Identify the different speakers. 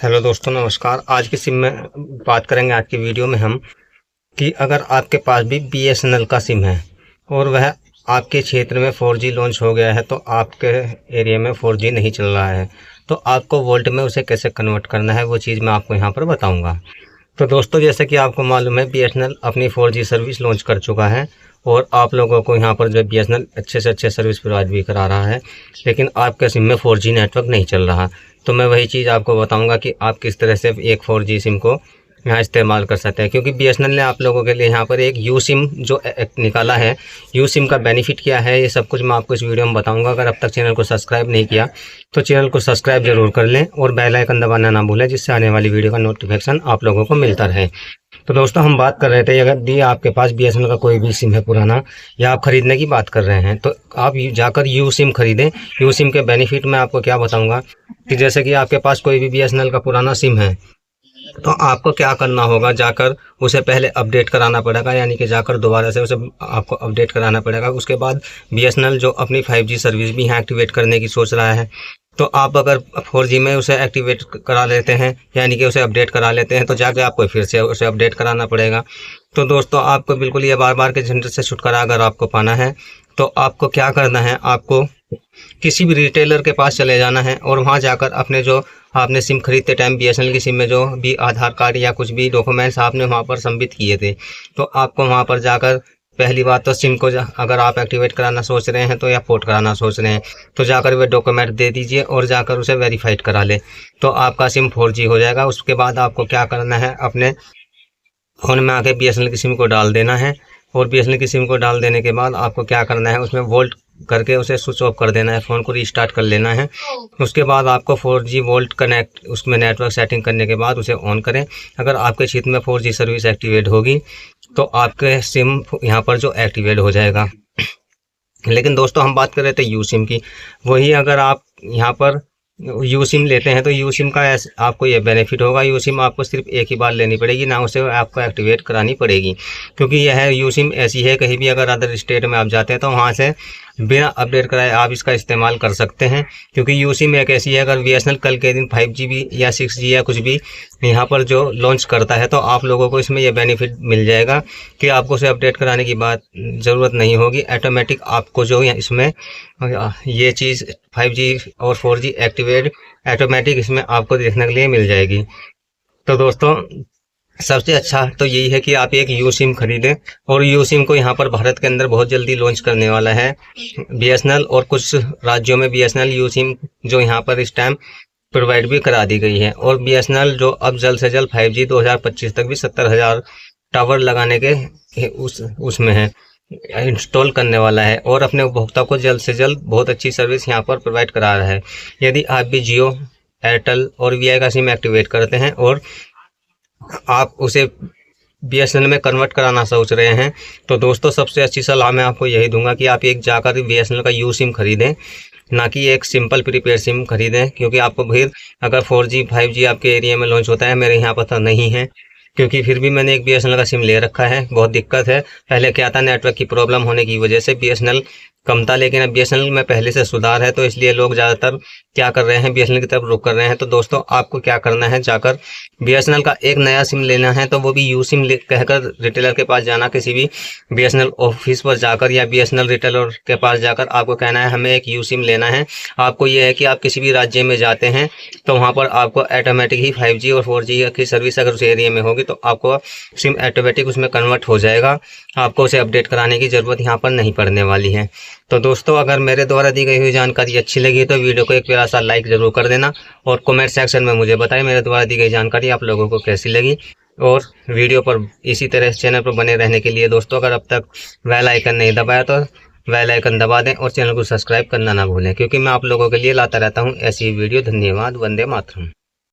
Speaker 1: Hello दोस्तों, नमस्कार। आज की सिम में बात करेंगे आज की वीडियो में हम कि अगर आपके पास भी बीएसएनएल का सिम है और वह आपके क्षेत्र में 4G लॉन्च हो गया है तो आपके एरिया में 4G नहीं चल रहा है, तो आपको वोल्ट में उसे कैसे कन्वर्ट करना है वो चीज़ मैं आपको यहाँ पर बताऊँगा। तो दोस्तों, जैसे कि आपको मालूम है, बीएसएनएल अपनी 4G सर्विस लॉन्च कर चुका है और आप लोगों को यहाँ पर जो बीएसएनएल अच्छे से अच्छे सर्विस प्रोवाइड भी करा रहा है, लेकिन आपके सिम में 4G नेटवर्क नहीं चल रहा। तो मैं वही चीज़ आपको बताऊंगा कि आप किस तरह से एक 4G सिम को यहाँ इस्तेमाल कर सकते हैं, क्योंकि बीएसएनएल ने आप लोगों के लिए यहाँ पर एक यू सिम जो निकाला है, यू सिम का बेनिफिट क्या है, ये सब कुछ मैं आपको इस वीडियो में बताऊंगा। अगर अब तक चैनल को सब्सक्राइब नहीं किया तो चैनल को सब्सक्राइब जरूर कर लें और बेल आइकन दबाना ना भूलें, जिससे आने वाली वीडियो का नोटिफिकेशन आप लोगों को मिलता रहे। तो दोस्तों, हम बात कर रहे थे, अगर भी आपके पास बीएसएनएल का कोई भी सिम है पुराना या आप खरीदने की बात कर रहे हैं तो आप जाकर यू सिम खरीदें। यू सिम के बेनिफिट मैं आपको क्या बताऊंगा कि जैसे कि आपके पास कोई भी बीएसएनएल का पुराना सिम है तो आपको क्या करना होगा, जाकर उसे पहले अपडेट कराना पड़ेगा, यानी कि जाकर दोबारा से उसे आपको अपडेट कराना पड़ेगा। उसके बाद बीएसएनएल जो अपनी 5G सर्विस भी यहाँ एक्टिवेट करने की सोच रहा है, तो आप अगर 4G में उसे एक्टिवेट करा लेते हैं, यानी कि उसे अपडेट करा लेते हैं, तो जाके आपको फिर से उसे अपडेट कराना पड़ेगा। तो दोस्तों, आपको बिल्कुल ये बार बार के झंझट से छुटकारा अगर आपको पाना है तो आपको क्या करना है, आपको किसी भी रिटेलर के पास चले जाना है और वहां जाकर अपने जो आपने सिम खरीदते टाइम बीएसएनएल की सिम में जो भी आधार कार्ड या कुछ भी डॉक्यूमेंट्स आपने वहां पर सबमिट किए थे, तो आपको वहां पर जाकर पहली बात तो सिम को अगर आप एक्टिवेट कराना सोच रहे हैं तो या पोर्ट कराना सोच रहे हैं तो जाकर वे डॉक्यूमेंट दे दीजिए और जाकर उसे वेरीफाइड करा ले, तो आपका सिम 4G हो जाएगा। उसके बाद आपको क्या करना है, अपने फ़ोन में आके बीएसएनएल की सिम को डाल देना है और बीएसएनएल की सिम को डाल देने के बाद आपको क्या करना है, उसमें वोल्ट करके उसे स्विच ऑफ कर देना है, फ़ोन को रीस्टार्ट कर लेना है। उसके बाद आपको 4G वोल्ट कनेक्ट उसमें नेटवर्क सेटिंग करने के बाद उसे ऑन करें। अगर आपके क्षेत्र में 4G सर्विस एक्टिवेट होगी तो आपके सिम यहाँ पर जो एक्टिवेट हो जाएगा। लेकिन दोस्तों, हम बात कर रहे थे यू सिम की, वही अगर आप यहाँ पर यू सिम लेते हैं तो यू सिम का आपको ये बेनिफिट होगा, यू सिम आपको सिर्फ एक ही बार लेनी पड़ेगी, ना उसे आपको एक्टिवेट करानी पड़ेगी, क्योंकि यह यू सिम ऐसी है, कहीं भी अगर अदर स्टेट में आप जाते हैं तो वहाँ से बिना अपडेट कराए आप इसका इस्तेमाल कर सकते हैं। क्योंकि यू सिम एक ऐसी है, अगर बीएसएनएल कल के दिन 5G भी या 6G या कुछ भी यहाँ पर जो लॉन्च करता है तो आप लोगों को इसमें यह बेनिफिट मिल जाएगा कि आपको उसे अपडेट कराने की बात ज़रूरत नहीं होगी। ऑटोमेटिक आपको जो इसमें ये चीज़ 5G और 4G एक्टिवेट ऑटोमेटिक इसमें आपको देखने के लिए मिल जाएगी। तो दोस्तों, सबसे अच्छा तो यही है कि आप एक यू सिम खरीदें और यू सिम को यहाँ पर भारत के अंदर बहुत जल्दी लॉन्च करने वाला है बीएसएनएल, और कुछ राज्यों में बीएसएनएल यू सिम जो यहाँ पर इस टाइम प्रोवाइड भी करा दी गई है। और बीएसएनएल जो अब जल्द से जल्द 5G 2025 तक भी 70,000 टावर लगाने के उसमें है, इंस्टॉल करने वाला है और अपने उपभोक्ता को जल्द से जल्द बहुत अच्छी सर्विस यहाँ पर प्रोवाइड करा रहा है। यदि आप भी जियो, एयरटेल और वीआई का सिम एक्टिवेट करते हैं और आप उसे बीएसएनएल में कन्वर्ट कराना सोच रहे हैं तो दोस्तों, सबसे अच्छी सलाह मैं आपको यही दूंगा कि आप एक जाकर बीएसएनएल का यू सिम खरीदें, ना कि एक सिंपल प्रीपेड सिम खरीदें। क्योंकि आपको फिर अगर 4G 5G आपके एरिया में लॉन्च होता है, मेरे यहाँ पर तो नहीं है, क्योंकि फिर भी मैंने एक बीएसएनएल का सिम ले रखा है, बहुत दिक्कत है। पहले क्या था, नेटवर्क की प्रॉब्लम होने की वजह से बीएसएनएल कम था, लेकिन अब बीएसएनएल में पहले से सुधार है, तो इसलिए लोग ज़्यादातर क्या कर रहे हैं, बीएसएनएल की तरफ रुख कर रहे हैं। तो दोस्तों, आपको क्या करना है, जाकर बीएसएनएल का एक नया सिम लेना है, तो वो भी यू सिम कहकर रिटेलर के पास जाना, किसी भी बीएसएनएल ऑफिस पर जाकर या बीएसएनएल रिटेलर के पास जाकर आपको कहना है हमें एक यू सिम लेना है। आपको ये है कि आप किसी भी राज्य में जाते हैं तो वहाँ पर आपको ऑटोमेटिक ही 5G और 4G की सर्विस अगर उस एरिया में होगी तो आपको सिम ऑटोमेटिक उसमें कन्वर्ट हो जाएगा, आपको उसे अपडेट कराने की ज़रूरत यहाँ पर नहीं पड़ने वाली है। तो दोस्तों, अगर मेरे द्वारा दी गई हुई जानकारी अच्छी लगी तो वीडियो को एक प्यारा सा लाइक ज़रूर कर देना और कमेंट सेक्शन में मुझे बताएं मेरे द्वारा दी गई जानकारी आप लोगों को कैसी लगी। और वीडियो पर इसी तरह चैनल पर बने रहने के लिए दोस्तों, अगर अब तक बेल आइकन नहीं दबाया तो बेल आइकन दबा दें और चैनल को सब्सक्राइब करना ना भूलें, क्योंकि मैं आप लोगों के लिए लाता रहता हूँ ऐसी वीडियो। धन्यवाद। वंदे मातरम।